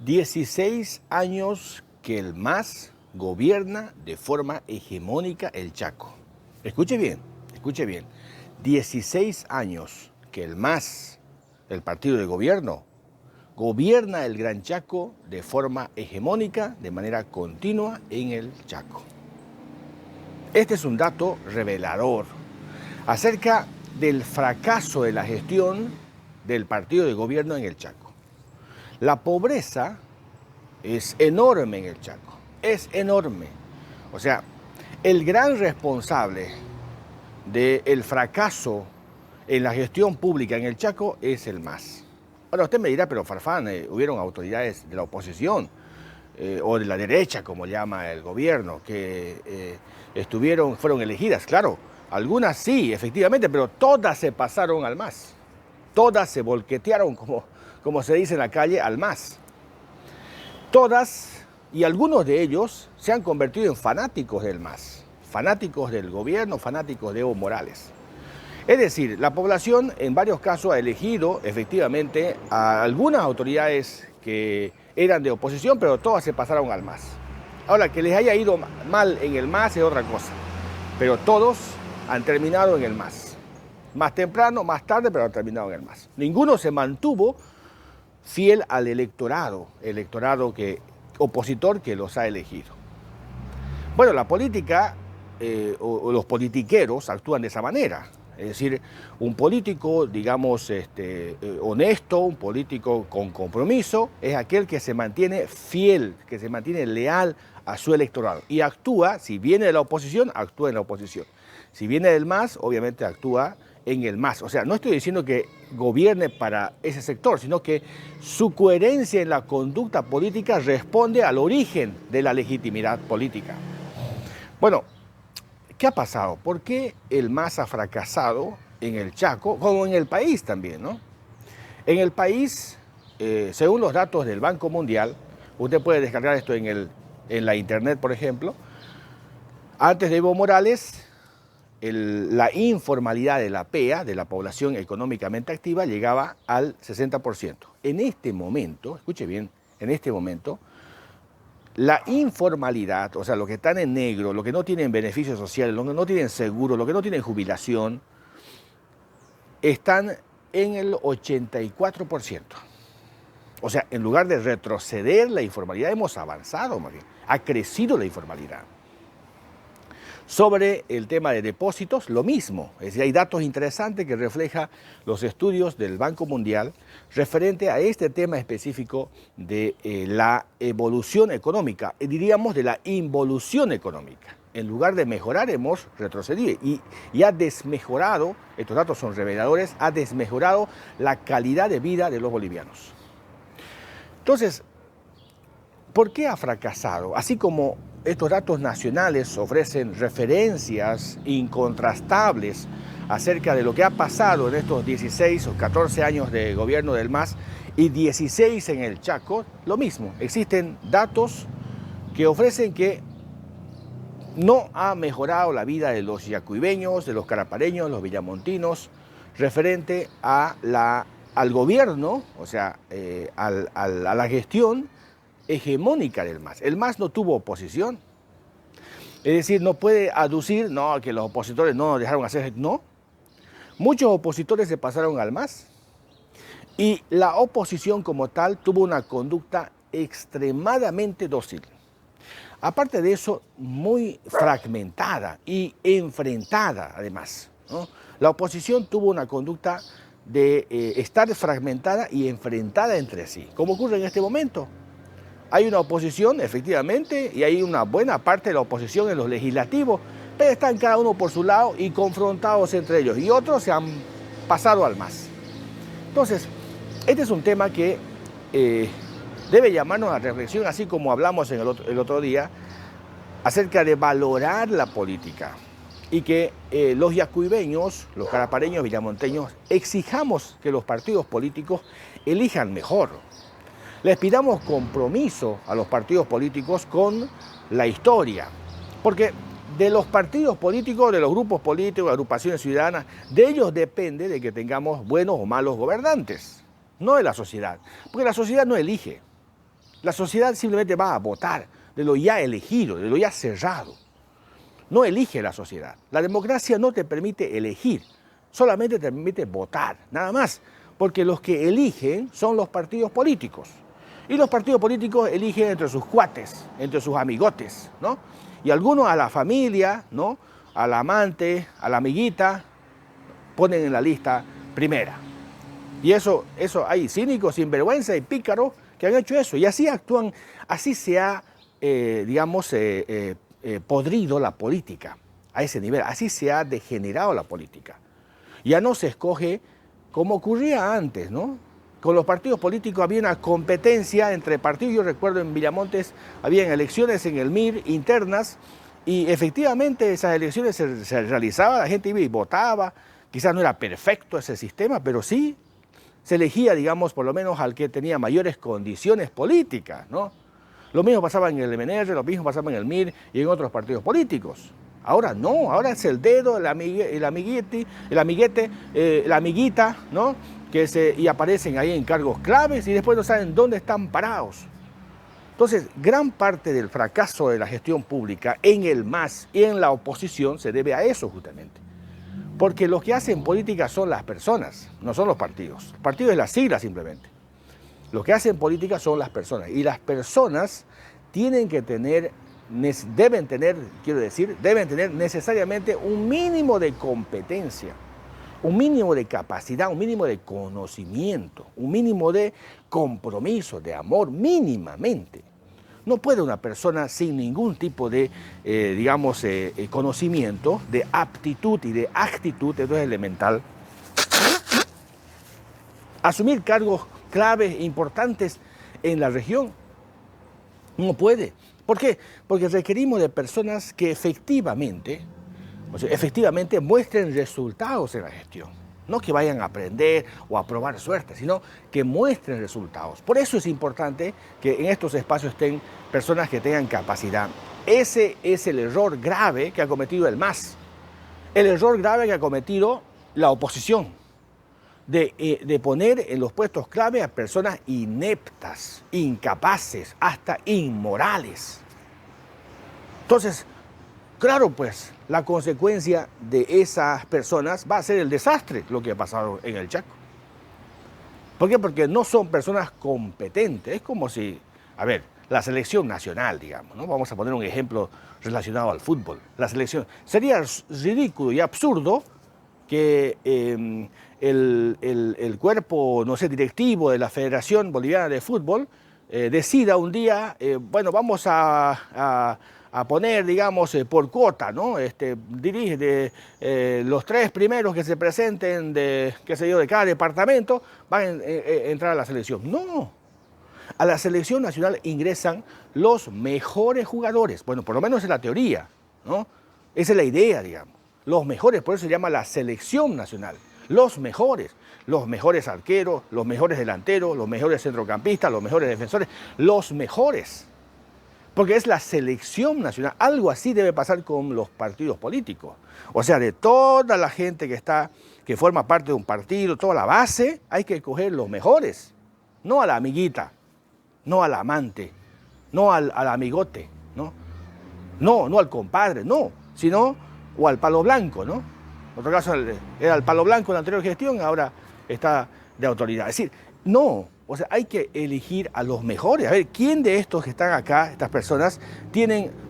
16 años que el MAS gobierna de forma hegemónica el Chaco. Escuche bien, escuche bien. 16 años que el MAS, el partido de gobierno, gobierna el Gran Chaco de forma hegemónica, de manera continua en el Chaco. Este es un dato revelador acerca del fracaso de la gestión del partido de gobierno en el Chaco. La pobreza es enorme en el Chaco, es enorme. O sea, el gran responsable del fracaso en la gestión pública en el Chaco es el MAS. Ahora usted me dirá, pero Farfán, hubieron autoridades de la oposición o de la derecha, como llama el gobierno, que fueron elegidas. Claro, algunas sí, efectivamente, pero todas se pasaron al MAS. Todas se volquetearon, como se dice en la calle, al MAS. Todas y algunos de ellos se han convertido en fanáticos del MAS, fanáticos del gobierno, fanáticos de Evo Morales. Es decir, la población en varios casos ha elegido efectivamente a algunas autoridades que eran de oposición, pero todas se pasaron al MAS. Ahora, que les haya ido mal en el MAS es otra cosa, pero todos han terminado en el MAS. Más temprano, más tarde, pero han terminado en el MAS. Ninguno se mantuvo fiel al electorado opositor que los ha elegido. Bueno, la política o los politiqueros actúan de esa manera. Es decir, un político, digamos, honesto, un político con compromiso, es aquel que se mantiene fiel, que se mantiene leal a su electorado. Y actúa, si viene de la oposición, actúa en la oposición. Si viene del MAS, obviamente actúa en el MAS. O sea, no estoy diciendo que gobierne para ese sector, sino que su coherencia en la conducta política responde al origen de la legitimidad política. Bueno, ¿qué ha pasado? ¿Por qué el MAS ha fracasado en el Chaco, como en el país también, ¿no? En el país, según los datos del Banco Mundial, usted puede descargar esto en la internet, por ejemplo, antes de Evo Morales, la informalidad de la PEA, de la población económicamente activa, llegaba al 60%. En este momento, escuche bien, en este momento, la informalidad, o sea, los que están en negro, los que no tienen beneficios sociales, los que no tienen seguro, los que no tienen jubilación, están en el 84%. O sea, en lugar de retroceder la informalidad, hemos avanzado, más bien. Ha crecido la informalidad. Sobre el tema de depósitos, lo mismo. Es decir, hay datos interesantes que reflejan los estudios del Banco Mundial referente a este tema específico de la evolución económica, diríamos de la involución económica. En lugar de mejorar, hemos retrocedido y ha desmejorado, estos datos son reveladores, ha desmejorado la calidad de vida de los bolivianos. Entonces, ¿por qué ha fracasado? Así como estos datos nacionales ofrecen referencias incontrastables acerca de lo que ha pasado en estos 16 o 14 años de gobierno del MAS y 16 en el Chaco, lo mismo. Existen datos que ofrecen que no ha mejorado la vida de los yacuibeños, de los carapareños, los villamontinos, referente al gobierno, o sea, a la gestión hegemónica del MAS. El MAS no tuvo oposición. Es decir, no puede aducir, no, que los opositores no dejaron hacer, no. Muchos opositores se pasaron al MAS y la oposición como tal tuvo una conducta extremadamente dócil. Aparte de eso, muy fragmentada y enfrentada además, ¿no? La oposición tuvo una conducta de estar fragmentada y enfrentada entre sí, como ocurre en este momento. Hay una oposición, efectivamente, y hay una buena parte de la oposición en los legislativos, pero están cada uno por su lado y confrontados entre ellos, y otros se han pasado al MAS. Entonces, este es un tema que debe llamarnos a reflexión, así como hablamos el otro día, acerca de valorar la política y que los yacuibeños, los carapareños, villamonteños, exijamos que los partidos políticos elijan mejor. Les pidamos compromiso a los partidos políticos con la historia, porque de los partidos políticos, de los grupos políticos, agrupaciones ciudadanas, de ellos depende de que tengamos buenos o malos gobernantes, no de la sociedad, porque la sociedad no elige. La sociedad simplemente va a votar de lo ya elegido, de lo ya cerrado. No elige la sociedad. La democracia no te permite elegir, solamente te permite votar, nada más. Porque los que eligen son los partidos políticos. Y los partidos políticos eligen entre sus cuates, entre sus amigotes, ¿no? Y algunos a la familia, ¿no? Al amante, a la amiguita, ponen en la lista primera. Y eso hay cínicos, sinvergüenza y pícaros que han hecho eso. Y así actúan, así se ha, podrido la política a ese nivel. Así se ha degenerado la política. Ya no se escoge como ocurría antes, ¿no? Con los partidos políticos había una competencia entre partidos. Yo recuerdo en Villamontes habían elecciones en el MIR internas y efectivamente esas elecciones se realizaban, la gente iba y votaba. Quizás no era perfecto ese sistema, pero sí se elegía, digamos, por lo menos al que tenía mayores condiciones políticas, ¿no? Lo mismo pasaba en el MNR, lo mismo pasaba en el MIR y en otros partidos políticos. Ahora no, ahora es el dedo, el amiguete, la amiguita, ¿no? Y aparecen ahí en cargos claves y después no saben dónde están parados. Entonces, gran parte del fracaso de la gestión pública en el MAS y en la oposición se debe a eso justamente. Porque los que hacen política son las personas, no son los partidos. El partido es la sigla simplemente. Los que hacen política son las personas. Y las personas deben tener necesariamente un mínimo de competencia, un mínimo de capacidad, un mínimo de conocimiento, un mínimo de compromiso, de amor, mínimamente. No puede una persona sin ningún tipo de, conocimiento, de aptitud y de actitud, esto es elemental, asumir cargos claves e importantes en la región. No puede. ¿Por qué? Porque requerimos de personas que efectivamente muestren resultados en la gestión. No que vayan a aprender o a probar suerte, sino que muestren resultados. Por eso es importante que en estos espacios estén personas que tengan capacidad. Ese es el error grave que ha cometido el MAS. El error grave que ha cometido la oposición. De poner en los puestos clave a personas ineptas, incapaces, hasta inmorales. Entonces, claro, pues, la consecuencia de esas personas va a ser el desastre, lo que ha pasado en el Chaco. ¿Por qué? Porque no son personas competentes. Es como si, la selección nacional, digamos, ¿no? Vamos a poner un ejemplo relacionado al fútbol. La selección. Sería ridículo y absurdo que el cuerpo, directivo de la Federación Boliviana de Fútbol decida un día, vamos a poner, digamos, por cuota, ¿no? Dirige los 3 primeros que se presenten de cada departamento van a entrar a la selección. No, a la selección nacional ingresan los mejores jugadores. Bueno, por lo menos es la teoría, ¿no? Esa es la idea, digamos. Los mejores, por eso se llama la selección nacional. Los mejores arqueros, los mejores delanteros, los mejores centrocampistas, los mejores defensores, los mejores. Porque es la selección nacional. Algo así debe pasar con los partidos políticos. O sea, de toda la gente que forma parte de un partido, toda la base, hay que escoger los mejores. No a la amiguita, no al amante, no al amigote, no al compadre, no, sino o al palo blanco, ¿no? En otro caso era el palo blanco en la anterior gestión, ahora está de autoridad. Es decir, no, o sea, hay que elegir a los mejores. A ver, ¿quién de estos que están acá, estas personas,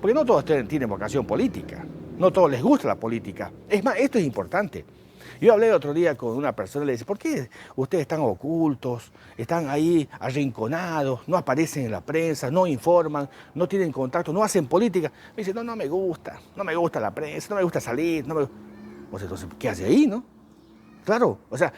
porque no todos tienen vocación política, no todos les gusta la política. Es más, esto es importante. Yo hablé el otro día con una persona y le dije, ¿por qué ustedes están ocultos, están ahí arrinconados, no aparecen en la prensa, no informan, no tienen contacto, no hacen política? Me dice, no me gusta la prensa, no me gusta salir, O sea, entonces, ¿qué hace ahí, no? Claro, o sea,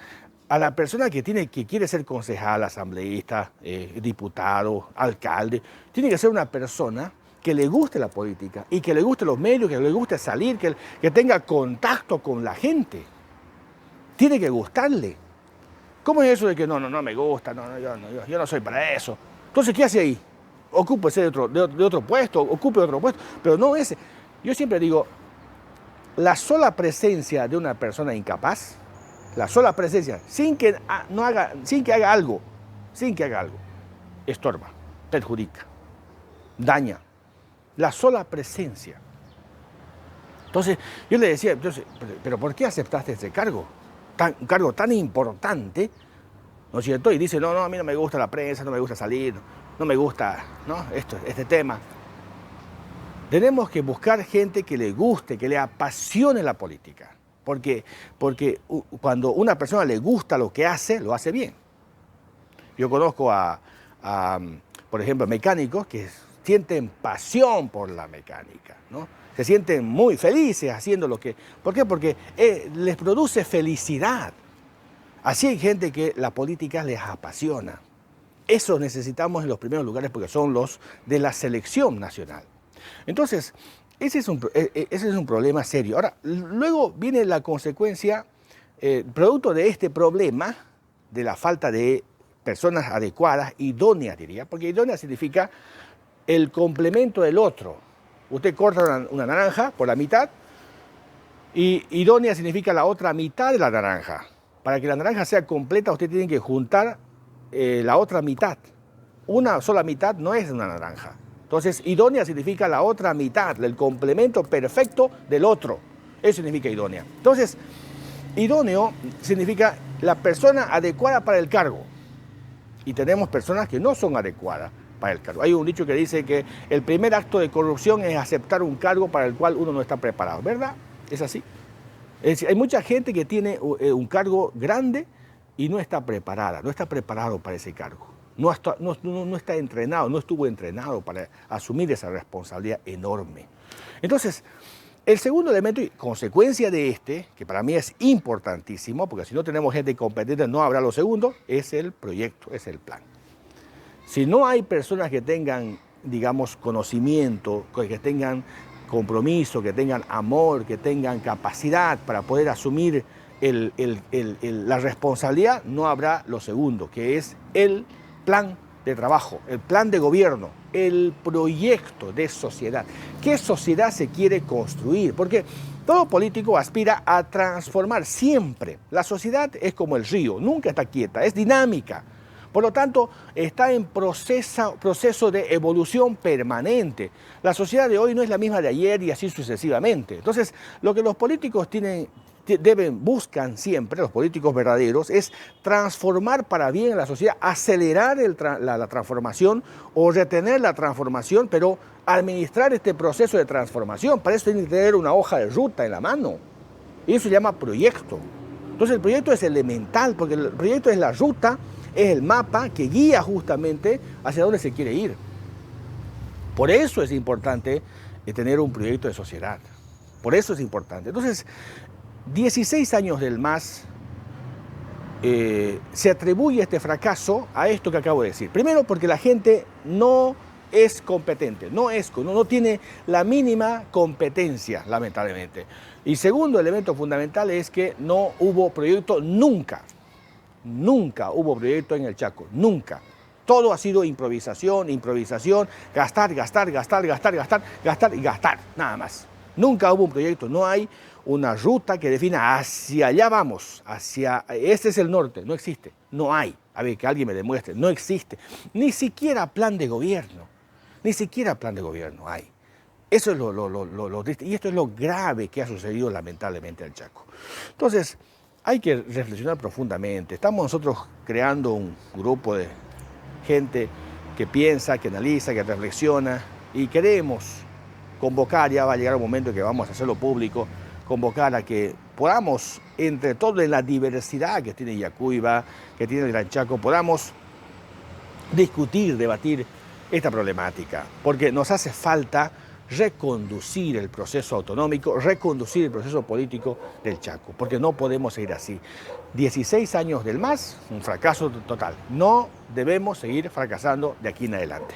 a la persona que quiere ser concejal, asambleísta, diputado, alcalde, tiene que ser una persona que le guste la política y que le guste los medios, que le guste salir, que tenga contacto con la gente. Tiene que gustarle. ¿Cómo es eso de que no me gusta, yo no soy para eso? Entonces, ¿qué hace ahí? Ocúpese de otro puesto, ocupe otro puesto, pero no ese. Yo siempre digo, la sola presencia de una persona incapaz, la sola presencia, sin que haga algo, estorba. perjudica, daña. La sola presencia. Entonces, yo le decía, pero ¿por qué aceptaste ese cargo? Un cargo tan importante, ¿no es cierto? Y dice, no, a mí no me gusta la prensa, no me gusta salir, no me gusta, ¿no? Este tema. Tenemos que buscar gente que le guste, que le apasione la política. Porque cuando una persona le gusta lo hace bien. Yo conozco por ejemplo, mecánicos que sienten pasión por la mecánica, ¿no? Se sienten muy felices haciendo lo que... ¿Por qué? Porque les produce felicidad. Así hay gente que la política les apasiona. Eso necesitamos en los primeros lugares porque son los de la selección nacional. Entonces, ese es un problema serio. Ahora, luego viene la consecuencia, producto de este problema, de la falta de personas adecuadas, idóneas diría, porque idónea significa el complemento del otro. Usted corta una naranja por la mitad y idónea significa la otra mitad de la naranja. Para que la naranja sea completa, usted tiene que juntar la otra mitad. Una sola mitad no es una naranja. Entonces, idónea significa la otra mitad, el complemento perfecto del otro. Eso significa idónea. Entonces, idóneo significa la persona adecuada para el cargo. Y tenemos personas que no son adecuadas para el cargo. Hay un dicho que dice que el primer acto de corrupción es aceptar un cargo para el cual uno no está preparado. ¿Verdad? Es así. Es decir, hay mucha gente que tiene un cargo grande y no está preparada, no está preparado para ese cargo. No está entrenado, no estuvo entrenado para asumir esa responsabilidad enorme. Entonces, el segundo elemento y consecuencia de que para mí es importantísimo, porque si no tenemos gente competente no habrá lo segundo, es el proyecto, es el plan. Si no hay personas que tengan, digamos, conocimiento, que tengan compromiso, que tengan amor, que tengan capacidad para poder asumir la responsabilidad, no habrá lo segundo, que es el plan de trabajo, el plan de gobierno, el proyecto de sociedad. ¿Qué sociedad se quiere construir? Porque todo político aspira a transformar siempre. La sociedad es como el río, nunca está quieta, es dinámica. Por lo tanto, está en proceso de evolución permanente. La sociedad de hoy no es la misma de ayer y así sucesivamente. Entonces, lo que los políticos buscan siempre, los políticos verdaderos, es transformar para bien la sociedad, acelerar la transformación o retener la transformación, pero administrar este proceso de transformación. Para eso tiene que tener una hoja de ruta en la mano. Y eso se llama proyecto. Entonces el proyecto es elemental, porque el proyecto es la ruta, es el mapa que guía justamente hacia dónde se quiere ir. Por eso es importante tener un proyecto de sociedad. Por eso es importante. Entonces, 16 años del MAS se atribuye este fracaso a esto que acabo de decir. Primero, porque la gente no es competente, no tiene la mínima competencia, lamentablemente. Y segundo elemento fundamental es que no hubo proyecto nunca. Nunca hubo proyecto en el Chaco, nunca. Todo ha sido improvisación, gastar, nada más. Nunca hubo un proyecto, no hay una ruta que defina hacia allá vamos, este es el norte, no existe, no hay. A ver, que alguien me demuestre, no existe. Ni siquiera plan de gobierno hay. Eso es lo triste y esto es lo grave que ha sucedido lamentablemente en el Chaco. Entonces, hay que reflexionar profundamente. Estamos nosotros creando un grupo de gente que piensa, que analiza, que reflexiona y queremos convocar, ya va a llegar un momento que vamos a hacerlo público, convocar a que podamos, entre todos en la diversidad que tiene Yacuiba, que tiene el Gran Chaco, podamos discutir, debatir esta problemática, porque nos hace falta reconducir el proceso autonómico, reconducir el proceso político del Chaco, porque no podemos seguir así. 16 años del MAS, un fracaso total. No debemos seguir fracasando de aquí en adelante.